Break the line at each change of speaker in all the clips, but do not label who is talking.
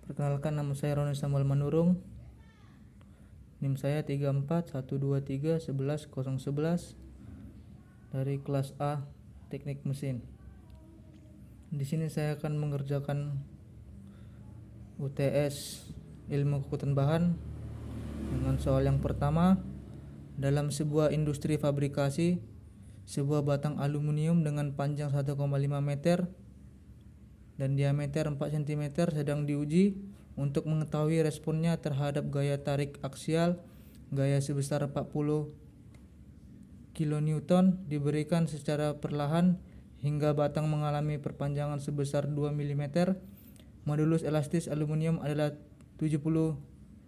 Perkenalkan, nama saya Roni Samuel Manurung. NIM saya 3412311011 dari kelas A Teknik Mesin. Di sini saya akan mengerjakan UTS Ilmu Kekuatan Bahan dengan soal yang pertama. Dalam sebuah industri fabrikasi, sebuah batang aluminium dengan panjang 1,5 meter dan diameter 4 cm sedang diuji untuk mengetahui responnya terhadap gaya tarik aksial. Gaya sebesar 40 kN diberikan secara perlahan hingga batang mengalami perpanjangan sebesar 2 mm. Modulus elastis aluminium adalah 70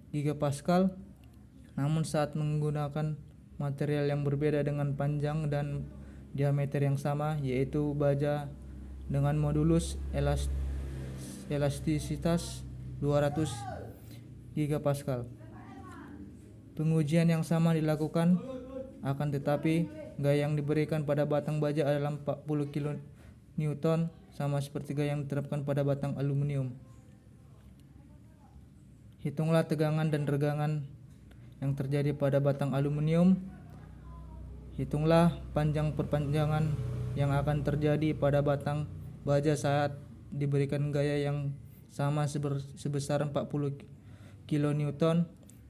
GPa. Namun saat menggunakan material yang berbeda dengan panjang dan diameter yang sama, yaitu baja dengan modulus elastisitas 200 GPa. Pengujian yang sama dilakukan, akan tetapi gaya yang diberikan pada batang baja adalah 40 kN, sama seperti gaya yang diterapkan pada batang aluminium. Hitunglah tegangan dan regangan yang terjadi pada batang aluminium. Hitunglah panjang perpanjangan yang akan terjadi pada batang baja saat diberikan gaya yang sama sebesar 40 kN.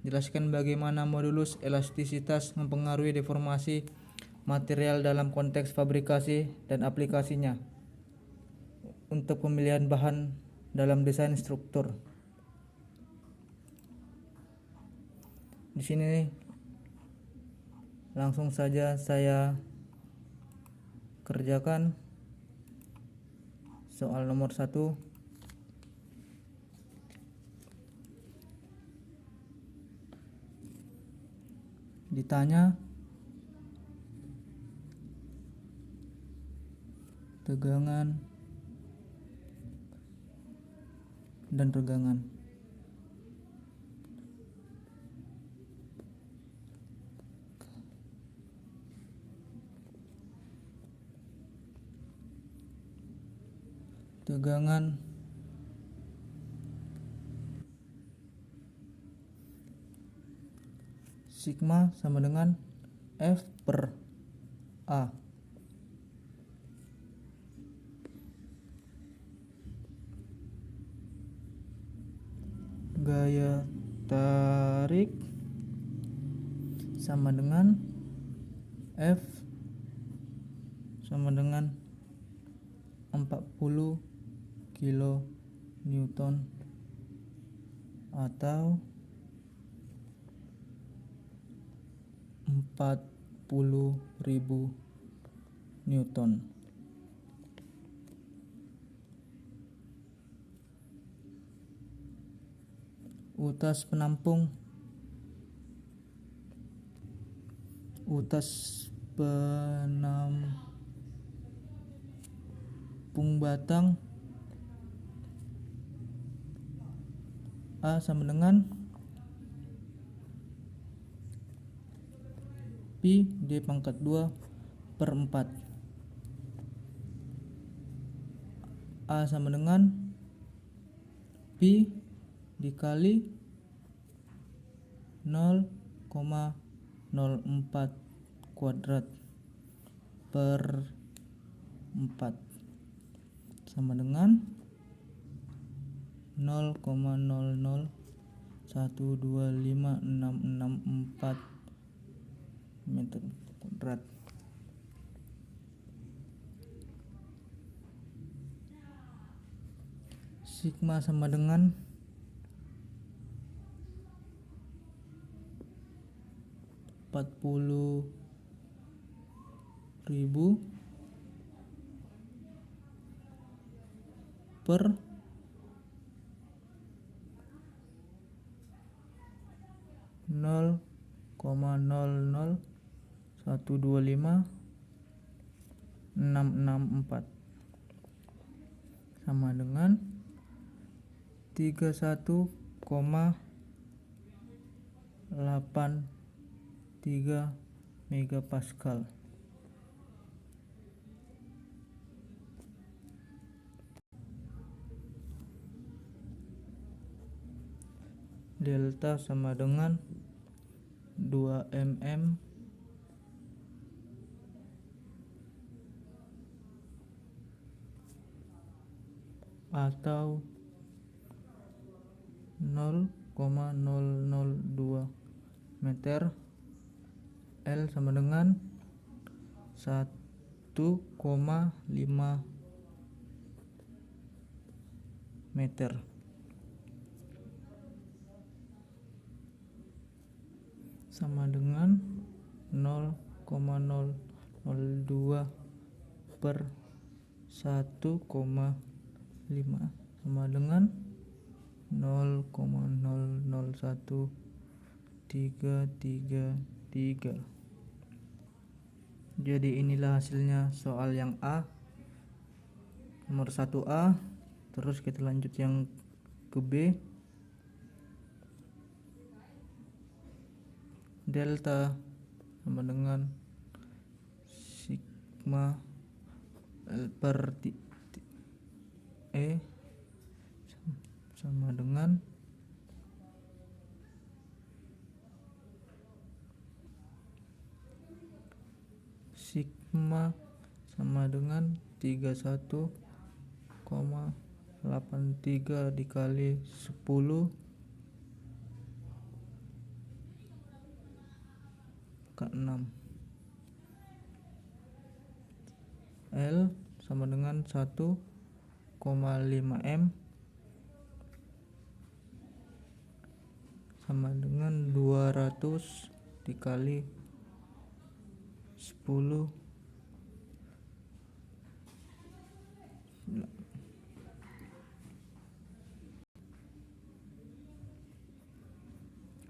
Jelaskan bagaimana modulus elastisitas mempengaruhi deformasi material dalam konteks fabrikasi dan aplikasinya untuk pemilihan bahan dalam desain struktur. Di sini langsung saja saya kerjakan soal nomor 1. Ditanya tegangan dan regangan. Tegangan sigma sama dengan F per A. Gaya tarik sama dengan F sama dengan 40 kN atau 40.000 Newton. Utas penampung batang A sama dengan Pi D pangkat 2 per 4. A sama dengan Pi dikali 0,04 kuadrat per 4 sama dengan 0,001256664 meter kuadrat. Sigma sama dengan (40.000) per 0,001256664 sama dengan 31,83 megapascal. delta sama dengan 2 mm atau 0,002 meter. L sama dengan 1,5 meter. Sama dengan 0,002 per 1,5 sama dengan 0,001333. Jadi inilah hasilnya soal yang A, nomor 1A. Terus kita lanjut yang ke B. Delta sama dengan sigma L per E sama dengan sigma sama dengan 31,83 dikali 10 ke 6. L sama dengan 1,5 M sama dengan 200 dikali 10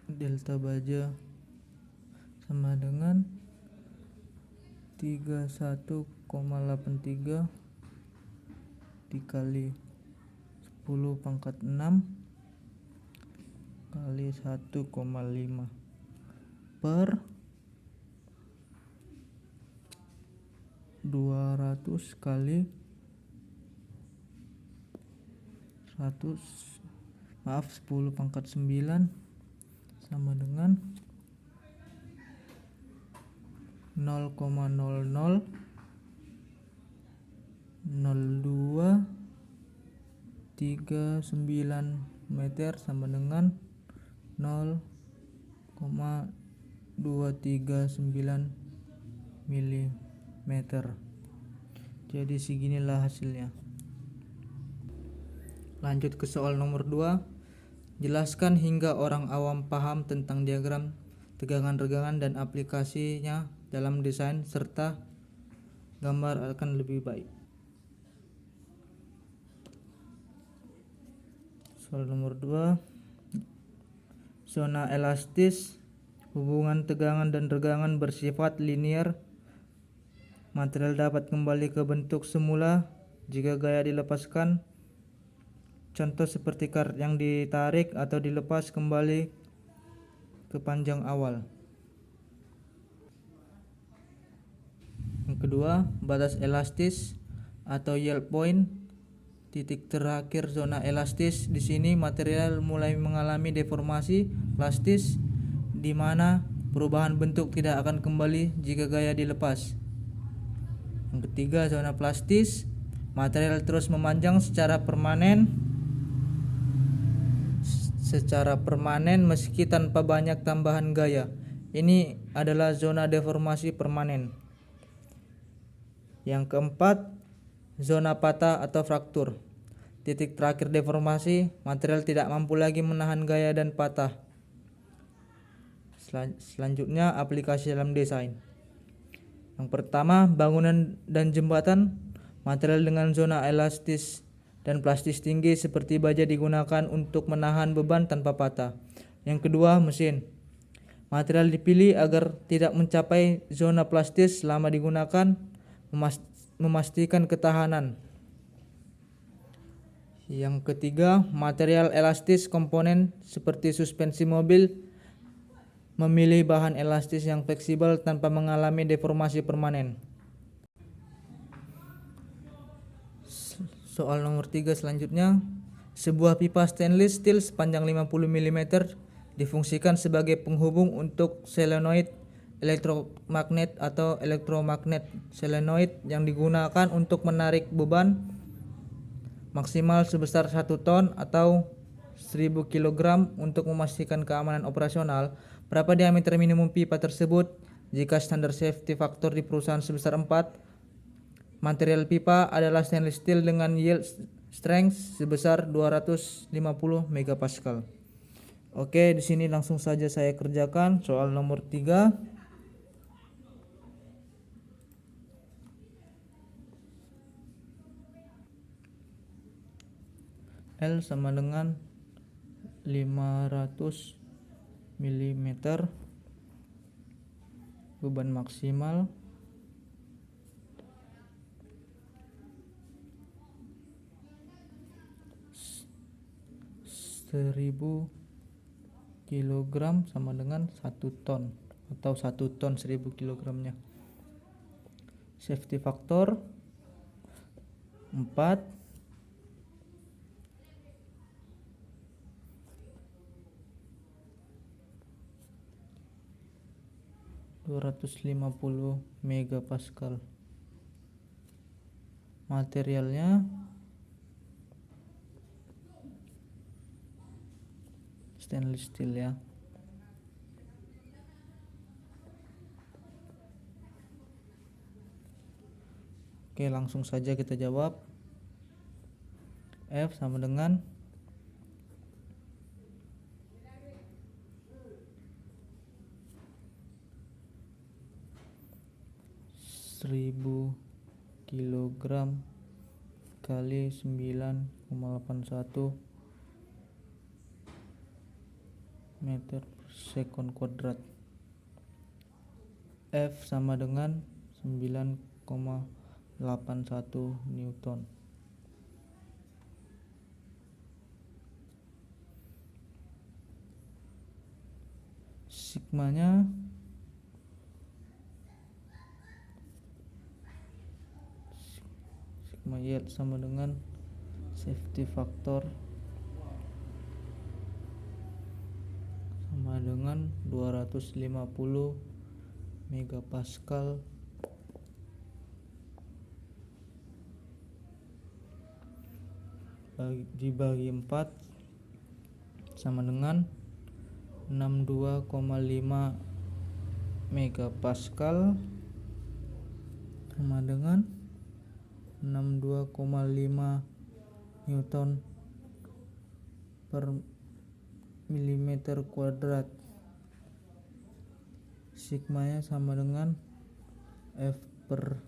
delta baja sama dengan 31,83 dikali 10 pangkat 6 kali 1,5 per 200 kali 10 pangkat 9 sama dengan 0,000239 meter sama dengan 0,239 mm. Jadi seginilah hasilnya. Lanjut ke soal nomor 2. Jelaskan hingga orang awam paham tentang diagram tegangan-regangan dan aplikasinya dalam desain serta gambar akan lebih baik. Soal nomor 2. Zona elastis, hubungan tegangan dan regangan bersifat linear. Material dapat kembali ke bentuk semula jika gaya dilepaskan. Contoh seperti karet yang ditarik atau dilepas kembali ke panjang awal. Yang kedua, batas elastis atau yield point, titik terakhir zona elastis. Di sini material mulai mengalami deformasi plastis di mana perubahan bentuk tidak akan kembali jika gaya dilepas. Yang ketiga, zona plastis, material terus memanjang secara permanen meski tanpa banyak tambahan gaya. Ini adalah zona deformasi permanen. Yang keempat, zona patah atau fraktur. Titik terakhir deformasi, material tidak mampu lagi menahan gaya dan patah. Selanjutnya, aplikasi dalam desain. Yang pertama, bangunan dan jembatan. Material dengan zona elastis dan plastis tinggi seperti baja digunakan untuk menahan beban tanpa patah. Yang kedua, mesin. Material dipilih agar tidak mencapai zona plastis selama digunakan, memastikan ketahanan. Yang ketiga, material elastis komponen seperti suspensi mobil, memilih bahan elastis yang fleksibel tanpa mengalami deformasi permanen. Soal nomor 3 selanjutnya, sebuah pipa stainless steel sepanjang 50 mm difungsikan sebagai penghubung untuk solenoid elektromagnet atau elektromagnet solenoid yang digunakan untuk menarik beban maksimal sebesar 1 ton atau 1000 kg untuk memastikan keamanan operasional. Berapa diameter minimum pipa tersebut? Jika standar safety factor di perusahaan sebesar 4, material pipa adalah stainless steel dengan yield strength sebesar 250 megapascal. Oke, di sini langsung saja saya kerjakan soal nomor 3. L sama dengan 500 mm, beban maksimal 1000 kg sama dengan 1 ton atau 1 ton 1000 kg nya. Safety factor 4, 250 megapascal. Materialnya stainless steel ya. Oke, langsung saja kita jawab. F sama dengan 1000 kg kali 9,81 meter per second kuadrat. F sama dengan 9,81 Newton. Sigmanya sigma yield sama dengan safety factor sama dengan 250 megapascal dibagi 4 sama dengan 62,5 megapascal sama dengan 62,5 Newton per milimeter kuadrat. Sigmanya sama dengan F per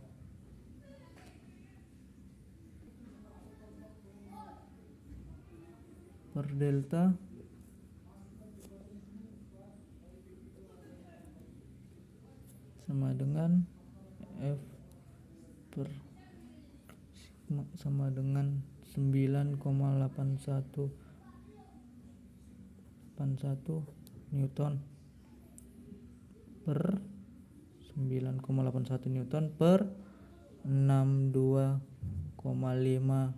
delta sama dengan F per sigma sama dengan 9,81 Newton per 9,81 Newton per 62,5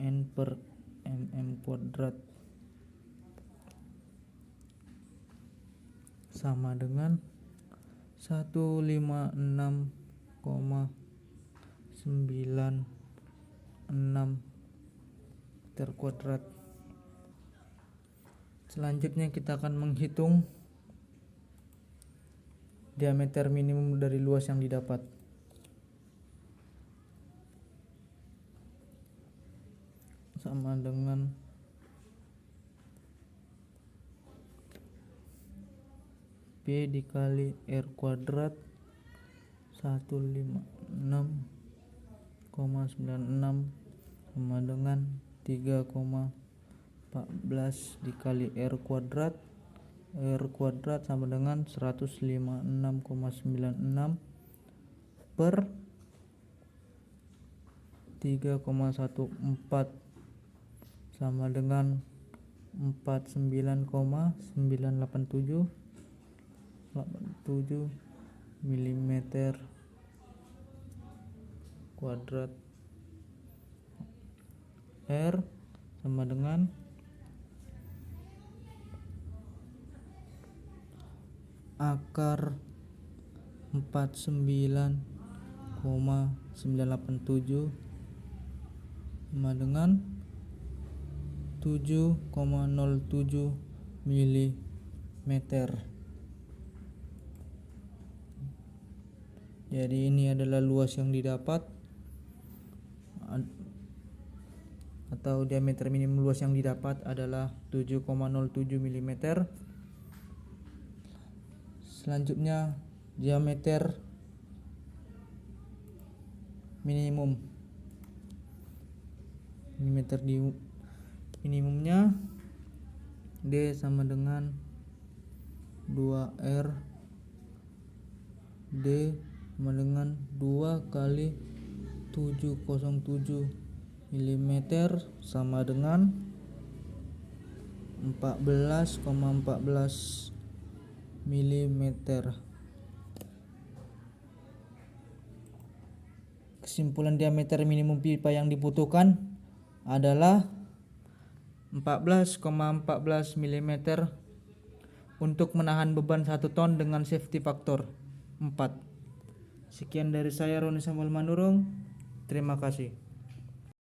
N per mm kuadrat sama dengan 156,96 meter kuadrat. Selanjutnya kita akan menghitung diameter minimum dari luas yang didapat. Sama dengan P dikali R kuadrat 156,96 sama dengan 3,14 dikali R kuadrat sama dengan 156,96 per 3,14 sama dengan 49,987 mm kuadrat. R sama dengan akar 49,987 sama dengan 7,07 mm. Jadi ini adalah luas yang didapat atau diameter minimum luas yang didapat adalah 7,07 mm. Selanjutnya diameter minimum. Minimumnya D sama dengan 2R D sama dengan 2 kali 707 mm sama dengan 14,14 mm. Kesimpulan diameter minimum pipa yang dibutuhkan adalah 14,14 mm untuk menahan beban 1 ton dengan safety factor 4. Sekian dari saya, Roni Samuel Manurung. Terima kasih.